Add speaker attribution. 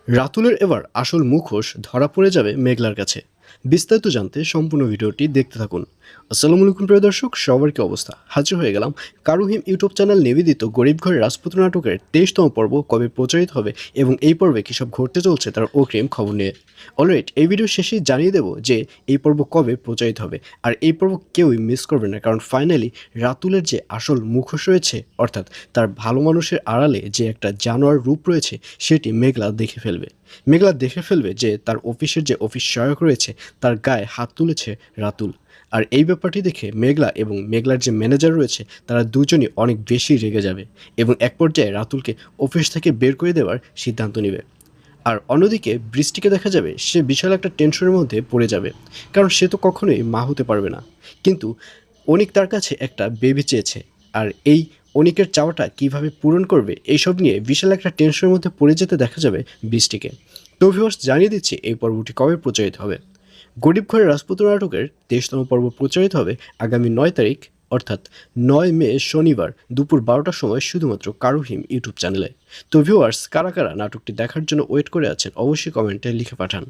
Speaker 1: রাতুলের এবার আসল মুখোশ ধরা পড়ে যাবে মেঘলার কাছে। বিস্তারিত জানতে সম্পূর্ণ ভিডিওটি দেখতে থাকুন। আসসালামু আলাইকুম প্রিয় দর্শক, সবার কি অবস্থা? হাজির হয়ে গেলাম কারুহিম ইউটিউব চ্যানেল নিবেদিত গরিব ঘরের রাজপুত নাটকের 23তম পর্ব কবে প্রচারিত হবে এবং এই পর্বে কী সব ঘটতে চলছে তার অগ্রিম খবর নিয়ে। অলরাইট, এই ভিডিও শেষেই জানিয়ে দেবো যে এই পর্ব কবে প্রচারিত হবে, আর এই পর্ব কেউই মিস করবে না, কারণ ফাইনালি রাতুলের যে আসল মুখোশ রয়েছে, অর্থাৎ তার ভালো মানুষের আড়ালে যে একটা জানোয়ার রূপ রয়েছে, সেটি মেঘলা দেখে ফেলবে। মেঘলা দেখে ফেলবে যে তার অফিসের যে অফিস সহায়ক রয়েছে তার গায়ে হাত তুলেছে রাতুল। আর এই ব্যাপারটি দেখে মেঘলা এবং মেঘলার যে ম্যানেজার রয়েছে তারা দুজনই অনেক বেশি রেগে যাবে এবং এক পর্যায়ে রাতুলকে অফিস থেকে বের করে দেওয়ার সিদ্ধান্ত নেবে। আর অন্যদিকে বৃষ্টিকে দেখা যাবে সে বিশাল একটা টেনশনের মধ্যে পড়ে যাবে, কারণ সে তো কখনোই মা হতে পারবে না। কিন্তু অনিক তার কাছে একটা বেবি চেয়েছে, আর এই অনিকের চাওয়াটা কিভাবে পূরণ করবে এইসব নিয়ে বিশাল একটা টেনশনের মধ্যে পড়ে যেতে দেখা যাবে বৃষ্টিকে। তো ভিউয়ার্স, জানিয়ে দিচ্ছি এই পর্বটি কবে প্রচারিত হবে। গরিব ঘরের রাজপুত নাটকের 23তম পর্ব প্রচারিত হবে আগামী 9 তারিখ, অর্থাৎ 9 মে শনিবার দুপুর 12টার সময় শুধুমাত্র কারুহিম ইউটিউব চ্যানেলে। তো ভিউয়ার্স, কারা কারা নাটকটি দেখার জন্য ওয়েট করে আছেন অবশ্যই কমেন্টে লিখে পাঠান।